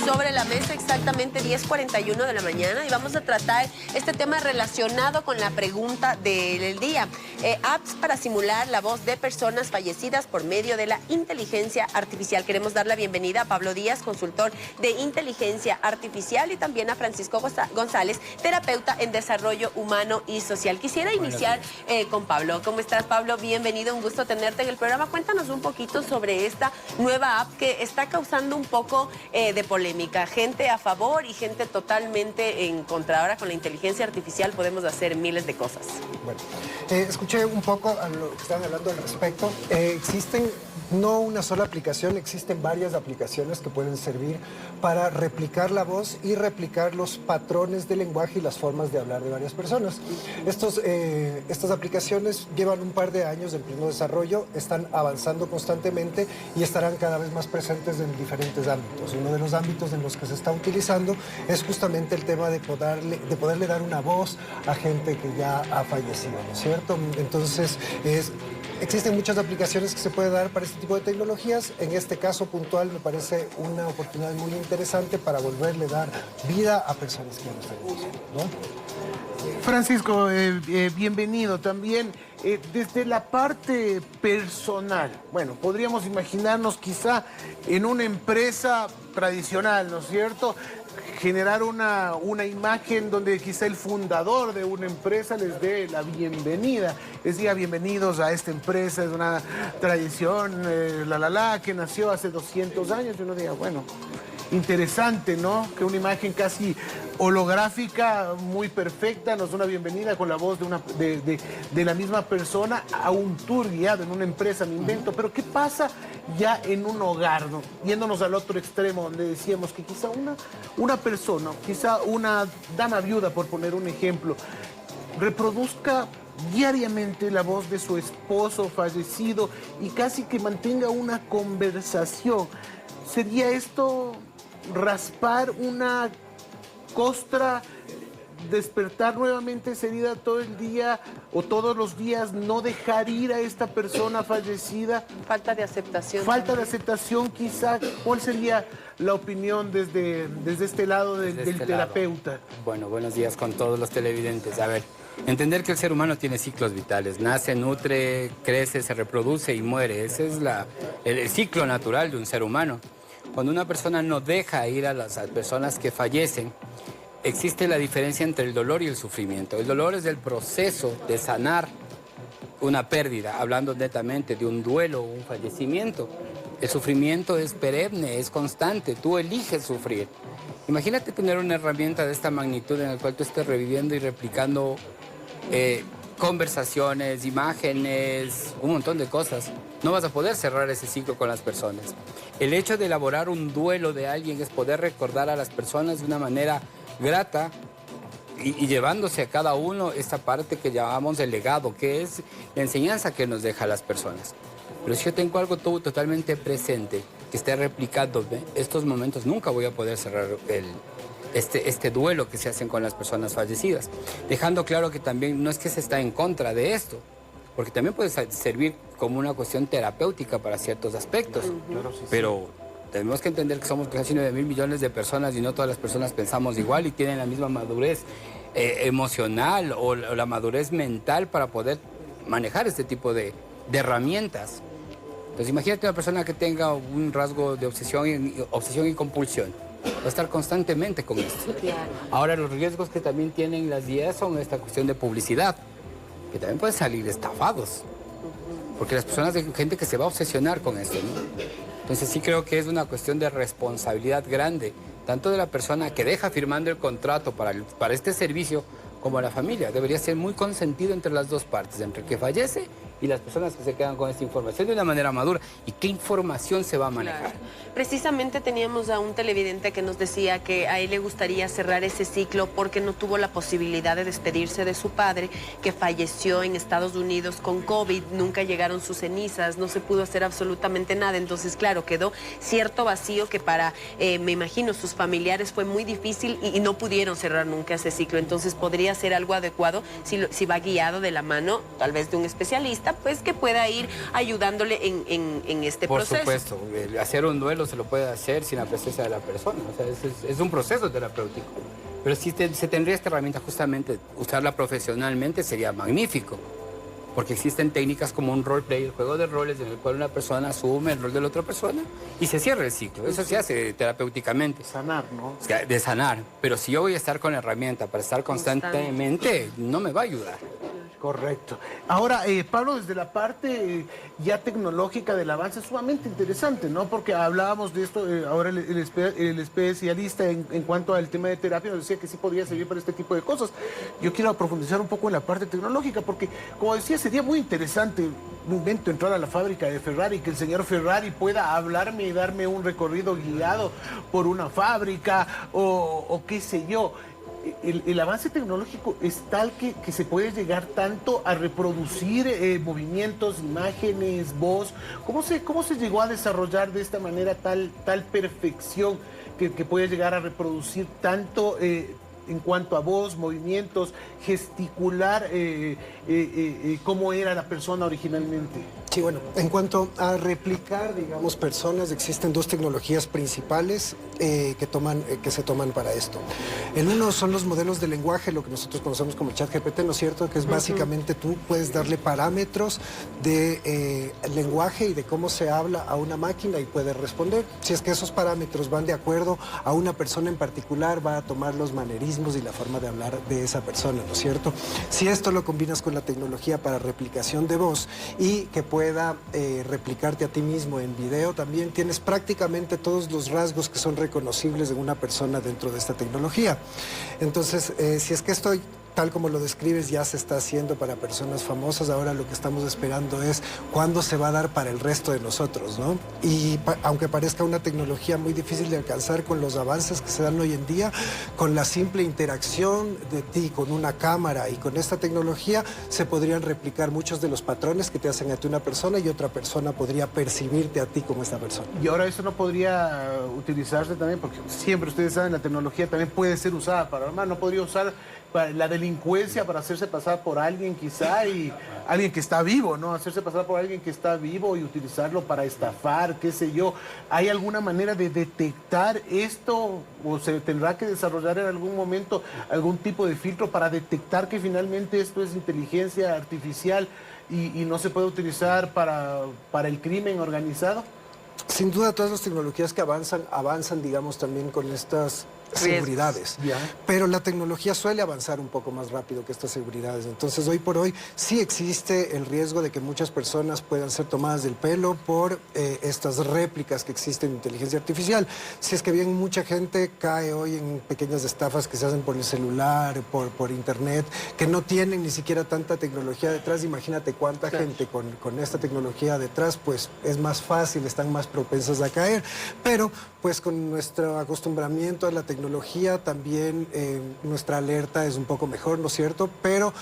sobre la mesa, exactamente 10:41 de la mañana, y vamos a tratar este tema relacionado con la pregunta del día. Apps para simular la voz de personas fallecidas por medio de la inteligencia artificial. Queremos dar la bienvenida a Pablo Díaz, consultor de inteligencia artificial, y también a Francisco González, terapeuta en desarrollo humano y social. Quisiera iniciar con Pablo. ¿Cómo estás, Pablo? Bienvenido, un gusto tenerte en el programa. Cuéntanos un poquito sobre esta nueva app que está causando un poco de polémica. Gente a favor y gente totalmente en contra. Ahora con la inteligencia artificial podemos hacer miles de cosas. Bueno, escuché un poco a lo que están hablando al respecto. Existen no una sola aplicación, existen varias aplicaciones que pueden servir para replicar la voz y replicar los patrones de lenguaje y las formas de hablar de varias personas. Estas aplicaciones llevan un par de años en pleno desarrollo, están avanzando constantemente y estarán cada vez más presentes en diferentes ámbitos. Uno de los ámbitos en los que se está utilizando es justamente el tema de poderle dar una voz a gente que ya ha fallecido, ¿no es cierto? Entonces, existen muchas aplicaciones que se puede dar para este tipo de tecnologías. En este caso puntual me parece una oportunidad muy interesante para volverle a dar vida a personas que ya no están falleciendo, ¿no? Francisco, bienvenido también. Desde la parte personal, bueno, podríamos imaginarnos quizá en una empresa tradicional, ¿no es cierto?, generar una imagen donde quizá el fundador de una empresa les dé la bienvenida. Les diga bienvenidos a esta empresa, es una tradición, que nació hace 200 años. Y uno diga, bueno, interesante, ¿no? Que una imagen casi holográfica, muy perfecta, nos da una bienvenida con la voz de la misma persona a un tour guiado en una empresa, me invento. Pero ¿qué pasa ya en un hogar, ¿no? Yéndonos al otro extremo, donde decíamos que quizá una persona, quizá una dama viuda, por poner un ejemplo, reproduzca diariamente la voz de su esposo fallecido y casi que mantenga una conversación? ¿Sería esto raspar una costra, despertar nuevamente esa herida todo el día o todos los días, no dejar ir a esta persona fallecida? Falta de aceptación. Falta de aceptación quizá. ¿Cuál sería la opinión desde este lado del terapeuta? Bueno, buenos días con todos los televidentes. A ver, entender que el ser humano tiene ciclos vitales. Nace, nutre, crece, se reproduce y muere. Ese es el ciclo natural de un ser humano. Cuando una persona no deja ir a las personas que fallecen, existe la diferencia entre el dolor y el sufrimiento. El dolor es el proceso de sanar una pérdida, hablando netamente de un duelo o un fallecimiento. El sufrimiento es perenne, es constante, tú eliges sufrir. Imagínate tener una herramienta de esta magnitud en la cual tú estés reviviendo y replicando conversaciones, imágenes, un montón de cosas. No vas a poder cerrar ese ciclo con las personas. El hecho de elaborar un duelo de alguien es poder recordar a las personas de una manera grata y llevándose a cada uno esta parte que llamamos el legado, que es la enseñanza que nos deja a las personas. Pero si yo tengo algo totalmente presente, que esté replicando estos momentos, nunca voy a poder cerrar este duelo que se hacen con las personas fallecidas. Dejando claro que también no es que se está en contra de esto, porque también puede servir como una cuestión terapéutica para ciertos aspectos. Pero tenemos que entender que somos casi 9.000 millones de personas y no todas las personas pensamos igual y tienen la misma madurez emocional o la madurez mental para poder manejar este tipo de herramientas. Entonces imagínate una persona que tenga un rasgo de obsesión y compulsión. Va a estar constantemente con esto. Ahora, los riesgos que también tienen las guías son esta cuestión de publicidad, que también pueden salir estafados. Porque las personas, gente que se va a obsesionar con esto, ¿no? Entonces sí creo que es una cuestión de responsabilidad grande, tanto de la persona que deja firmando el contrato para este servicio, como la familia. Debería ser muy consentido entre las dos partes, entre el que fallece y las personas que se quedan con esta información de una manera madura. ¿Y qué información se va a manejar? Claro. Precisamente teníamos a un televidente que nos decía que a él le gustaría cerrar ese ciclo porque no tuvo la posibilidad de despedirse de su padre, que falleció en Estados Unidos con COVID, nunca llegaron sus cenizas, no se pudo hacer absolutamente nada. Entonces, claro, quedó cierto vacío que para, me imagino, sus familiares fue muy difícil y no pudieron cerrar nunca ese ciclo. Entonces, podría ser algo adecuado si va guiado de la mano, tal vez de un especialista, pues que pueda ir ayudándole en este Por proceso. supuesto, hacer un duelo se lo puede hacer sin la presencia de la persona, o sea, es un proceso terapéutico. Pero si se tendría esta herramienta justamente, usarla profesionalmente sería magnífico, porque existen técnicas como un roleplay, el juego de roles en el cual una persona asume el rol de la otra persona y se cierra el ciclo. Eso se hace terapéuticamente. Sanar, ¿no? O sea, de sanar, pero si yo voy a estar con la herramienta para estar constantemente, no me va a ayudar. Correcto. Ahora, Pablo, desde la parte ya tecnológica del avance, es sumamente interesante, ¿no? Porque hablábamos de esto, ahora el especialista en cuanto al tema de terapia nos decía que sí podría servir para este tipo de cosas. Yo quiero profundizar un poco en la parte tecnológica, porque, como decía, sería muy interesante, un invento, entrar a la fábrica de Ferrari, que el señor Ferrari pueda hablarme y darme un recorrido guiado por una fábrica o qué sé yo. El avance tecnológico es tal que se puede llegar tanto a reproducir movimientos, imágenes, voz. ¿Cómo se llegó a desarrollar de esta manera tal perfección que puede llegar a reproducir tanto en cuanto a voz, movimientos, gesticular, cómo era la persona originalmente? Sí, bueno, en cuanto a replicar, digamos, personas, existen dos tecnologías principales que se toman para esto. El uno son los modelos de lenguaje, lo que nosotros conocemos como ChatGPT, ¿no es cierto? Que es básicamente tú puedes darle parámetros de lenguaje y de cómo se habla a una máquina y puede responder. Si es que esos parámetros van de acuerdo a una persona en particular, va a tomar los manerismos y la forma de hablar de esa persona, ¿no es cierto? Si esto lo combinas con la tecnología para replicación de voz y que pueda replicarte a ti mismo en video, también tienes prácticamente todos los rasgos que son reconocibles de una persona dentro de esta tecnología. Entonces, si es que estoy tal como lo describes, ya se está haciendo para personas famosas. Ahora lo que estamos esperando es cuándo se va a dar para el resto de nosotros, ¿no? Y aunque parezca una tecnología muy difícil de alcanzar con los avances que se dan hoy en día, con la simple interacción de ti con una cámara y con esta tecnología, se podrían replicar muchos de los patrones que te hacen a ti una persona y otra persona podría percibirte a ti como esta persona. Y ahora eso no podría utilizarse también, porque siempre ustedes saben, la tecnología también puede ser usada para mal, no podría usar la delincuencia para hacerse pasar por alguien quizá y alguien que está vivo, ¿no? Hacerse pasar por alguien que está vivo y utilizarlo para estafar, qué sé yo. ¿Hay alguna manera de detectar esto o se tendrá que desarrollar en algún momento algún tipo de filtro para detectar que finalmente esto es inteligencia artificial y no se puede utilizar para el crimen organizado? Sin duda, todas las tecnologías que avanzan, digamos, también con estas seguridades. Pero la tecnología suele avanzar un poco más rápido que estas seguridades. Entonces, hoy por hoy, sí existe el riesgo de que muchas personas puedan ser tomadas del pelo por estas réplicas que existen de inteligencia artificial. Si es que bien mucha gente cae hoy en pequeñas estafas que se hacen por el celular, por internet, que no tienen ni siquiera tanta tecnología detrás. Imagínate cuánta gente con esta tecnología detrás, pues es más fácil, están más propensas a caer. Pero, pues con nuestro acostumbramiento a la tecnología, también nuestra alerta es un poco mejor, ¿no es cierto? Pero,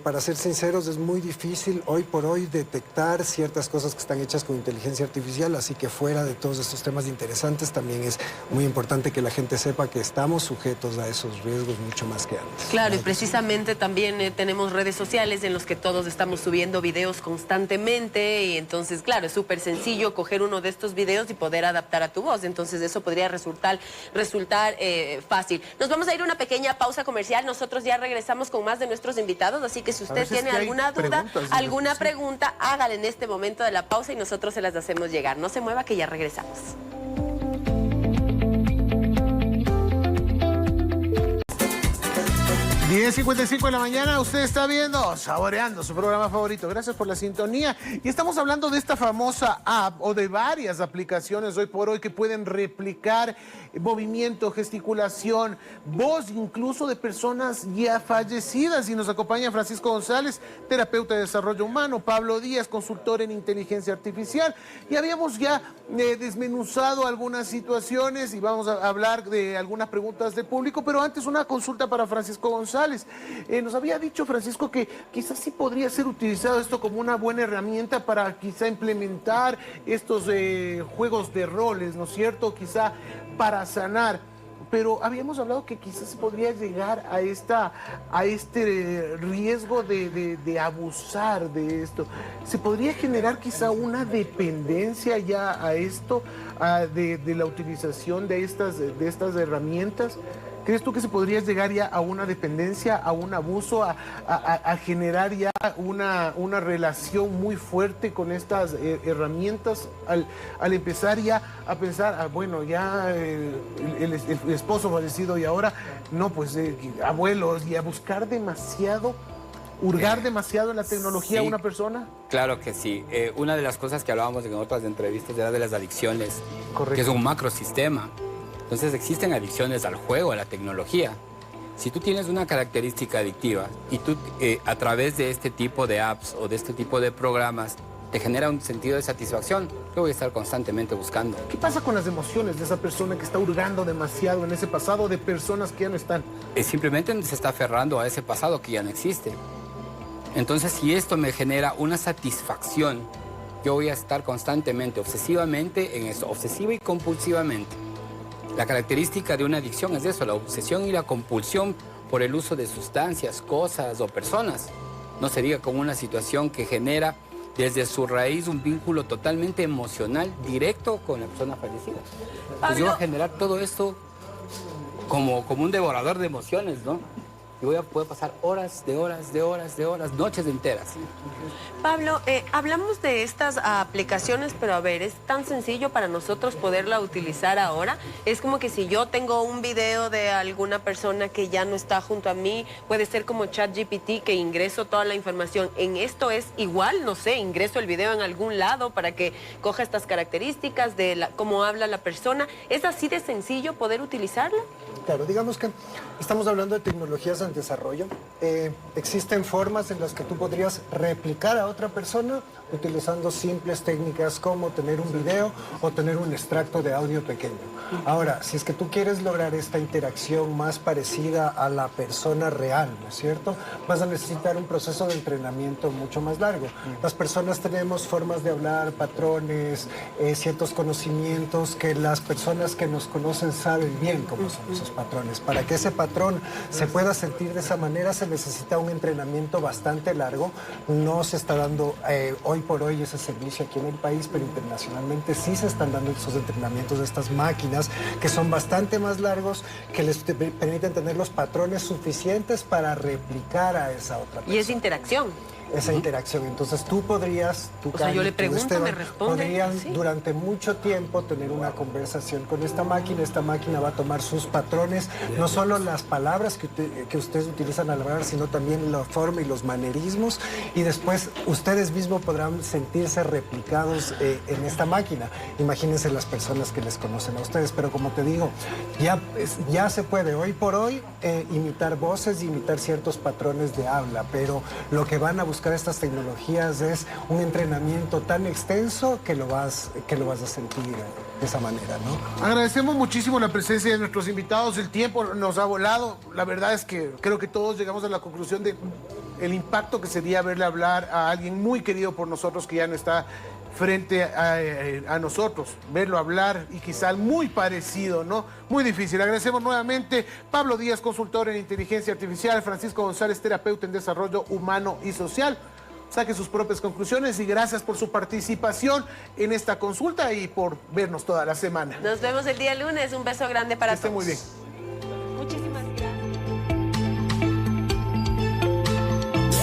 para ser sinceros, es muy difícil hoy por hoy detectar ciertas cosas que están hechas con inteligencia artificial, así que fuera de todos estos temas interesantes, también es muy importante que la gente sepa que estamos sujetos a esos riesgos mucho más que antes. Claro, y precisamente también tenemos redes sociales en los que todos estamos subiendo videos constantemente y entonces, claro, es súper sencillo coger uno de estos videos y poder adaptar a tu voz, entonces eso podría resultar fácil. Nos vamos a ir a una pequeña pausa comercial, nosotros ya regresamos con más de nuestros invitados, así que si usted tiene alguna duda, alguna pregunta, hágala en este momento de la pausa y nosotros se las hacemos llegar. No se mueva que ya regresamos. 10:55 de la mañana, usted está viendo, saboreando su programa favorito. Gracias por la sintonía. Y estamos hablando de esta famosa app o de varias aplicaciones hoy por hoy que pueden replicar movimiento, gesticulación, voz incluso de personas ya fallecidas. Y nos acompaña Francisco González, terapeuta de desarrollo humano, Pablo Díaz, consultor en inteligencia artificial. Y habíamos ya desmenuzado algunas situaciones y vamos a hablar de algunas preguntas del público, pero antes una consulta para Francisco González. Nos había dicho Francisco que quizás sí podría ser utilizado esto como una buena herramienta para quizá implementar estos juegos de roles, ¿no es cierto? Quizá para sanar. pero habíamos hablado que quizás se podría llegar a este riesgo de abusar de esto. ¿Se podría generar quizá una dependencia ya a esto, de la utilización de estas herramientas? ¿Crees tú que se podría llegar ya a una dependencia, a un abuso, a generar ya una relación muy fuerte con estas herramientas al empezar ya a pensar, bueno, ya el esposo fallecido y ahora, no, pues abuelos, y a buscar demasiado, hurgar demasiado en la tecnología a Sí, una persona? Claro que sí. Una de las cosas que hablábamos en otras entrevistas era de las adicciones, Correcto. que es un macrosistema. Entonces existen adicciones al juego, a la tecnología. Si tú tienes una característica adictiva y tú a través de este tipo de apps o de este tipo de programas te genera un sentido de satisfacción, yo voy a estar constantemente buscando. ¿Qué pasa con las emociones de esa persona que está hurgando demasiado en ese pasado de personas que ya no están? Simplemente se está aferrando a ese pasado que ya no existe. Entonces, si esto me genera una satisfacción, yo voy a estar constantemente, obsesivamente en eso, obsesiva y compulsivamente. La característica de una adicción es eso, la obsesión y la compulsión por el uso de sustancias, cosas o personas. No sería como una situación que genera desde su raíz un vínculo totalmente emocional directo con la persona fallecida. Entonces yo voy a generar todo esto como un devorador de emociones, ¿no? Y voy a poder pasar horas, noches enteras. Pablo, hablamos de estas aplicaciones, pero a ver, es tan sencillo para nosotros poderla utilizar ahora. Es como que si yo tengo un video de alguna persona que ya no está junto a mí, puede ser como ChatGPT, que ingreso toda la información. En esto es igual, no sé, ingreso el video en algún lado para que coja estas características de cómo habla la persona. ¿Es así de sencillo poder utilizarla? Claro, digamos que estamos hablando de tecnologías en desarrollo. Existen formas en las que tú podrías replicar a otra persona utilizando simples técnicas como tener un video o tener un extracto de audio pequeño. Ahora, si es que tú quieres lograr esta interacción más parecida a la persona real, ¿no es cierto? Vas a necesitar un proceso de entrenamiento mucho más largo. Las personas tenemos formas de hablar, patrones, ciertos conocimientos que las personas que nos conocen saben bien cómo son esos patrones. Para que ese patrón se pueda sentir de esa manera se necesita un entrenamiento bastante largo. No se está dando hoy por hoy ese servicio aquí en el país, pero internacionalmente sí se están dando esos entrenamientos de estas máquinas que son bastante más largos, que les permiten tener los patrones suficientes para replicar a esa otra persona. Y es interacción. Esa interacción. Entonces tú podrías, O sea, yo le pregunto, me responde, podrían ¿sí? durante mucho tiempo tener una conversación con esta máquina va a tomar sus patrones, no solo las palabras que ustedes utilizan al hablar, sino también la forma y los manerismos, y después ustedes mismos podrán sentirse replicados en esta máquina. Imagínense las personas que les conocen a ustedes, pero como te digo, ya se puede hoy por hoy imitar voces y imitar ciertos patrones de habla, pero lo que van a buscar estas tecnologías es un entrenamiento tan extenso que lo vas a sentir de esa manera, ¿no? Agradecemos muchísimo la presencia de nuestros invitados. El tiempo nos ha volado. La verdad es que creo que todos llegamos a la conclusión de el impacto que sería verle hablar a alguien muy querido por nosotros que ya no está frente a nosotros, verlo hablar y quizá muy parecido, ¿no? Muy difícil. Agradecemos nuevamente Pablo Díaz, consultor en inteligencia artificial, Francisco González, terapeuta en desarrollo humano y social. Saque sus propias conclusiones y gracias por su participación en esta consulta y por vernos toda la semana. Nos vemos el día lunes. Un beso grande para Que esté todos. muy bien. Muchísimas gracias.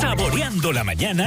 Saboreando la mañana